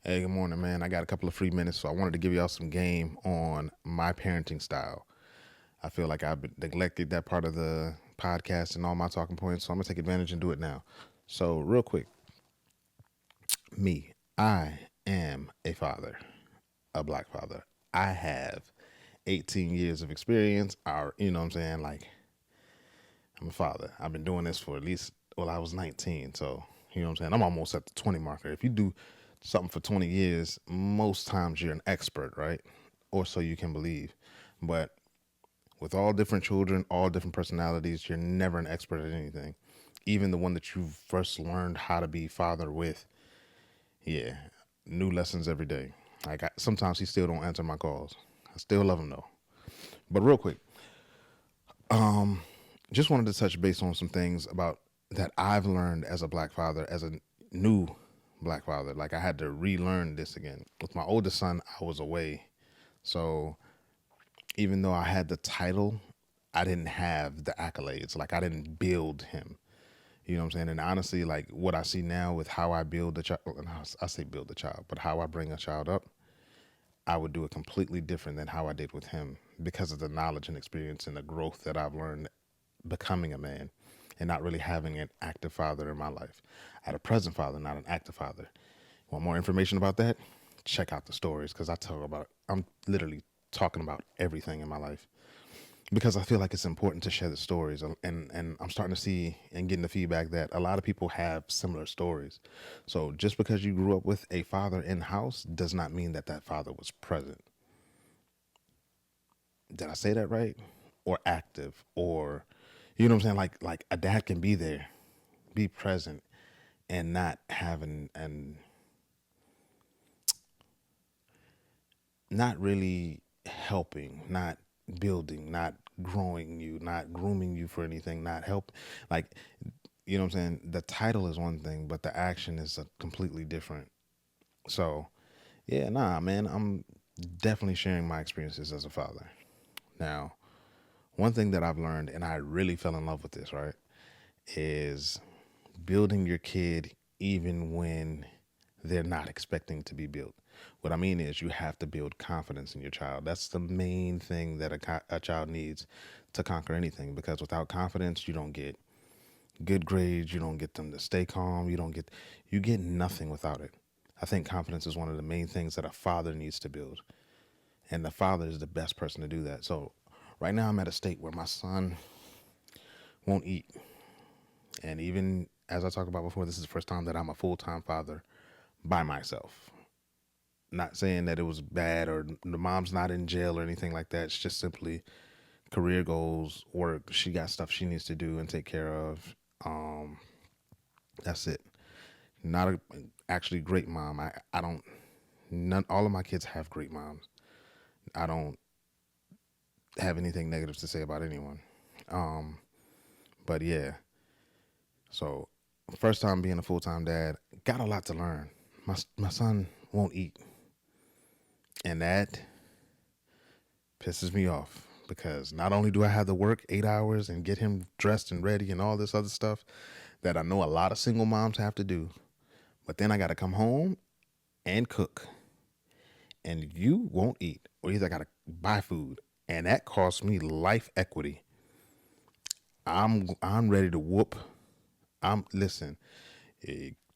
Hey, good morning, man. I got a couple of free minutes, so I wanted to give y'all some game on my parenting style. I feel like I've neglected that part of the podcast and all my talking points, so I'm gonna take advantage and do it now. So, real quick, me, I am a father, a black father. I have 18 years of experience. You know what I'm saying? Like, I'm a father. I've been doing this for at least, well, I was 19, so you know what I'm saying? I'm almost at the 20 marker. If you do something for 20 years, most times you're an expert, right? Or so you can believe. But with all different children, all different personalities, you're never an expert at anything. Even the one that you first learned how to be father with, yeah, new lessons every day. Sometimes he still don't answer my calls. I still love him though. But real quick, just wanted to touch base on some things about that I've learned as a black father, as a new black father. Like I had to relearn this again. With my oldest son, I was away. So even though I had the title, I didn't have the accolades. Like I didn't build him. You know what I'm saying? And honestly, like what I see now with how I build the child, I say build the child, but how I bring a child up, I would do it completely different than how I did with him because of the knowledge and experience and the growth that I've learned becoming a man and not really having an active father in my life. I had a present father, not an active father. Want more information about that? Check out the stories because I'm literally talking about everything in my life because I feel like it's important to share the stories. And I'm starting to see and getting the feedback that a lot of people have similar stories. So just because you grew up with a father in house does not mean that that father was present. Did I say that right? Or active, or you know what I'm saying? Like a dad can be there, be present, and not having and not really helping, not building, not growing you, not grooming you for anything, not help. Like, you know what I'm saying? The title is one thing, but the action is a completely different. So, yeah, nah, man, I'm definitely sharing my experiences as a father. Now, one thing that I've learned, and I really fell in love with this, right, is building your kid even when they're not expecting to be built. What I mean is, you have to build confidence in your child. That's the main thing that a child needs to conquer anything because without confidence, you don't get good grades, you don't get them to stay calm, you get nothing without it. I think confidence is one of the main things that a father needs to build. And the father is the best person to do that. So right now I'm at a state where my son won't eat. And even as I talked about before, this is the first time that I'm a full time father by myself. Not saying that it was bad or the mom's not in jail or anything like that. It's just simply career goals, work. She got stuff she needs to do and take care of. Um, that's it. Not a actually great mom. I don't. None. All of my kids have great moms. I don't have anything negative to say about anyone. Um, but yeah. So first time being a full time dad, got a lot to learn. My son won't eat, and that pisses me off because not only do I have to work 8 hours and get him dressed and ready and all this other stuff that I know a lot of single moms have to do, but then I got to come home and cook, and you won't eat, or either I got to buy food, and that costs me life equity. I'm ready to whoop. I'm listen.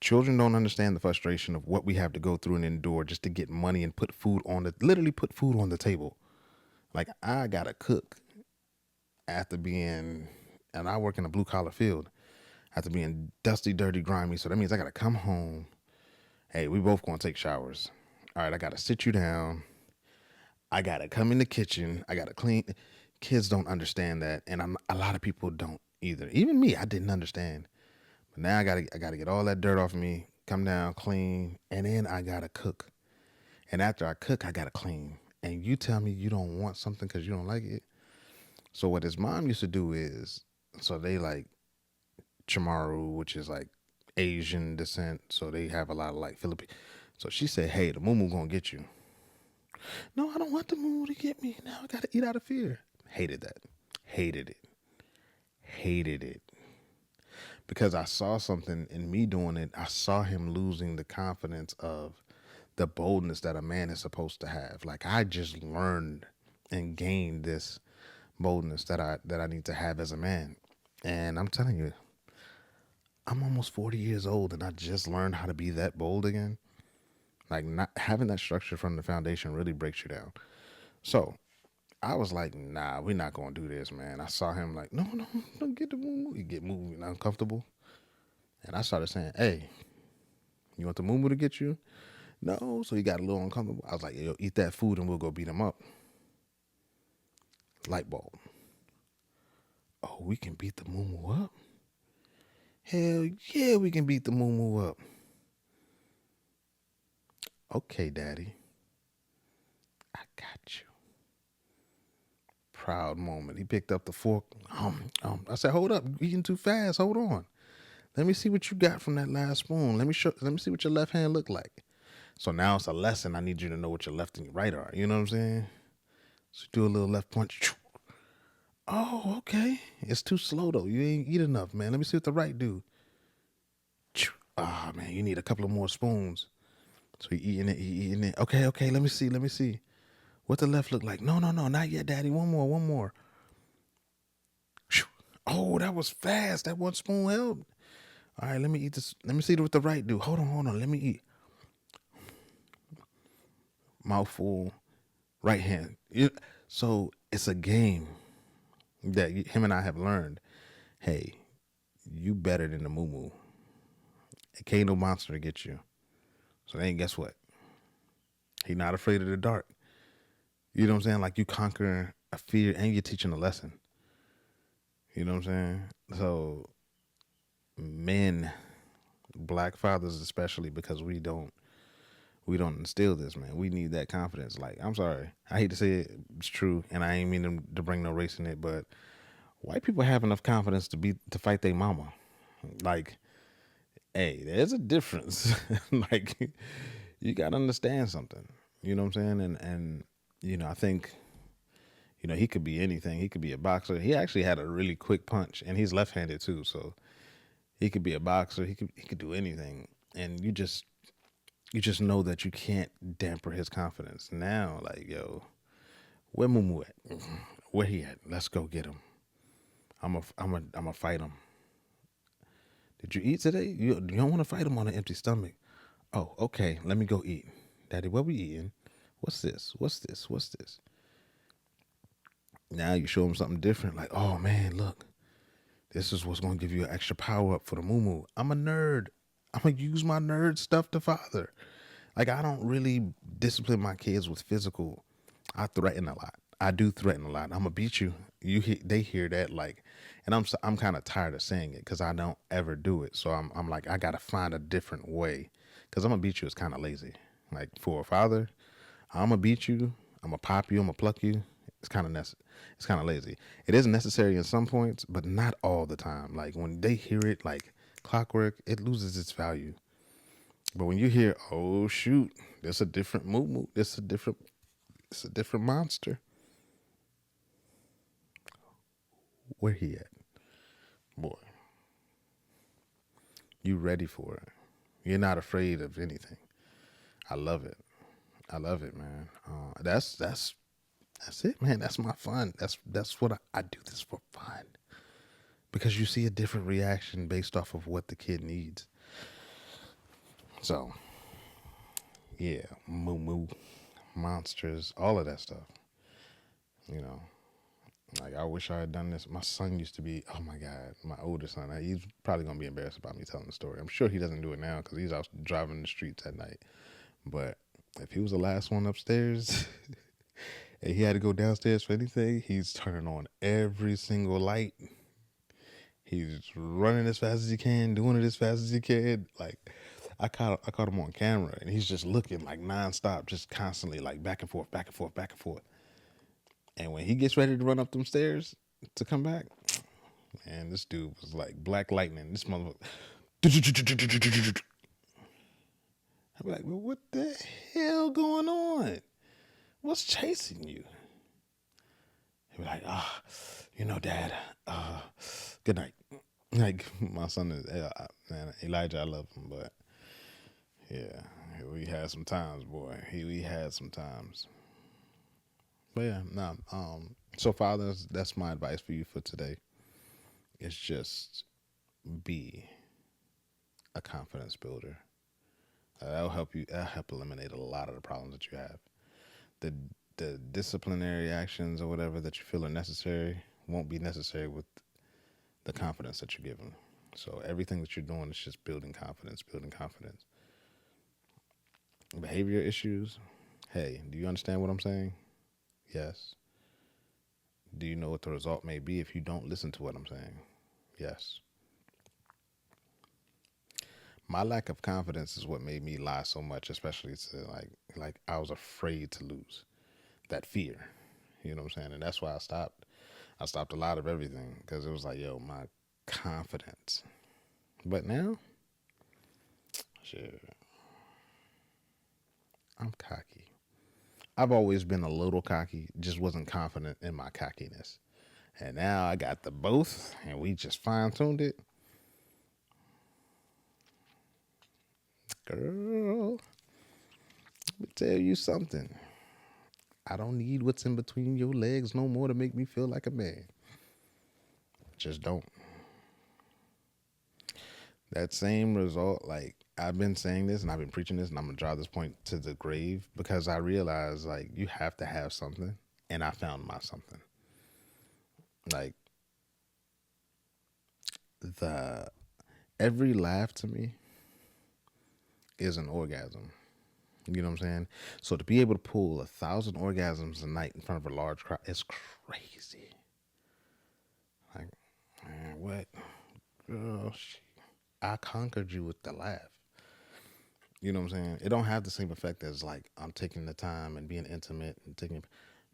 Children don't understand the frustration of what we have to go through and endure just to get money and literally put food on the table. Like I gotta cook after being, and I work in a blue collar field, after being dusty, dirty, grimy. So that means I gotta come home. Hey, we both gonna take showers. All right, I gotta sit you down. I gotta come in the kitchen. I gotta clean. Kids don't understand that, and a lot of people don't either. Even me, I didn't understand. But now I gotta get all that dirt off of me. Come down, clean, and then I gotta cook. And after I cook, I gotta clean. And you tell me you don't want something because you don't like it. So what his mom used to do is, so they like Chamaru, which is like Asian descent. So they have a lot of like Philippine. So she said, "Hey, the moo gonna get you." No, I don't want the moo to get me. Now I gotta eat out of fear. Hated that. Hated it. Hated it. Because I saw something in me doing it. I saw him losing the confidence of the boldness that a man is supposed to have. Like I just learned and gained this boldness that I need to have as a man. And I'm telling you, I'm almost 40 years old and I just learned how to be that bold again. Like not having that structure from the foundation really breaks you down. So I was like, nah, we're not gonna do this, man. I saw him like, no, no, don't get the moo. You get moving uncomfortable. And I started saying, hey, you want the moo to get you? No. So he got a little uncomfortable. I was like, yo, eat that food and we'll go beat him up. Light bulb. Oh, we can beat the moo up? Hell yeah, we can beat the moo up. Okay, daddy. I got you. Proud moment. He picked up the fork. I said, hold up, you eating too fast. Hold on. Let me see what you got from that last spoon. Let me see what your left hand look like. So now it's a lesson. I need you to know what your left and your right are. You know what I'm saying? So do a little left punch. Oh, okay. It's too slow though. You ain't eat enough, man. Let me see what the right do. Ah, man, you need a couple of more spoons. So he eating it. Okay, okay. Let me see. What the left look like? No, not yet, daddy. One more. Oh, that was fast. That one spoon helped. All right, let me eat this. Let me see what the right do. Hold on. Let me eat. Mouthful, right hand. So it's a game that him and I have learned. Hey, you better than the moo moo. It can't no monster to get you. So then guess what? He not afraid of the dark. You know what I'm saying? Like you conquer a fear and you're teaching a lesson. You know what I'm saying? So men, black fathers especially, because we don't instill this, man. We need that confidence. Like, I'm sorry. I hate to say it, it's true, and I ain't mean to bring no race in it, but white people have enough confidence to fight their mama. Like, hey, there's a difference. Like, you gotta understand something. You know what I'm saying? And I think, he could be anything. He could be a boxer. He actually had a really quick punch, and he's left-handed too, so he could be a boxer. He could do anything, and you just know that you can't damper his confidence. Now, like, yo, where Mumu at? Where he at? Let's go get him. I'm a fight him. Did you eat today? You don't want to fight him on an empty stomach. Oh, okay. Let me go eat. Daddy, what we eating? What's this? What's this? What's this? Now you show him something different. Like, oh man, look, this is what's gonna give you an extra power up for the Mumu. I'm a nerd. I'm gonna use my nerd stuff to father. Like I don't really discipline my kids with physical. I threaten a lot. I do threaten a lot. I'm gonna beat you. They hear that like, and I'm kind of tired of saying it because I don't ever do it. So I'm like I gotta find a different way because I'm gonna beat you is kind of lazy. Like for a father, I'm gonna beat you. I'm gonna pop you. I'm gonna pluck you. It's kind of it's kind of lazy. It is necessary in some points, but not all the time. Like when they hear it like clockwork, it loses its value. But when you hear, oh shoot, there's a different moo, it's a different monster. Where he at, boy? You ready for it? You're not afraid of anything. I love it. I love it, man. That's it, man. That's my fun. That's what I do this for fun because you see a different reaction based off of what the kid needs. So yeah, moo, monsters, all of that stuff. You know, like I wish I had done this. My son used to be. Oh my god, my older son. He's probably gonna be embarrassed about me telling the story. I'm sure he doesn't do it now because he's out driving the streets at night. But if he was the last one upstairs and he had to go downstairs for anything, he's turning on every single light. He's running as fast as he can, doing it as fast as he can. Like I caught him on camera, and he's just looking like nonstop, just constantly like back and forth, back and forth, back and forth. And when he gets ready to run up them stairs to come back, man, this dude was like black lightning. This motherfucker. I'd be like, well, what the hell going on? What's chasing you? He'd be like, Dad, good night. Like, my son is, man, Elijah, I love him, but yeah, we had some times, boy. We had some times. But yeah, no. So fathers, that's my advice for you for today. It's just be a confidence builder. That'll help you. That'll help eliminate a lot of the problems that you have. The the disciplinary actions or whatever that you feel are necessary won't be necessary with the confidence that you're given. So everything that you're doing is just building confidence, building confidence. Behavior issues. Hey, do you understand what I'm saying? Yes. Do you know what the result may be if you don't listen to what I'm saying? Yes. My lack of confidence is what made me lie so much, especially to like I was afraid to lose that fear. You know what I'm saying? And that's why I stopped. I stopped a lot of everything because it was like, yo, my confidence. But now, shit, I'm cocky. I've always been a little cocky, just wasn't confident in my cockiness. And now I got the both, and we just fine tuned it. Girl, let me tell you something. I don't need what's in between your legs no more to make me feel like a man. Just don't. That same result, like I've been saying this and I've been preaching this, and I'm gonna drive this point to the grave because I realize like you have to have something, and I found my something. Like the every laugh to me is an orgasm. You know what I'm saying? So to be able to pull 1,000 orgasms a night in front of a large crowd is crazy. Like, man, what? Girl, I conquered you with the laugh. You know what I'm saying? It don't have the same effect as like I'm taking the time and being intimate and taking.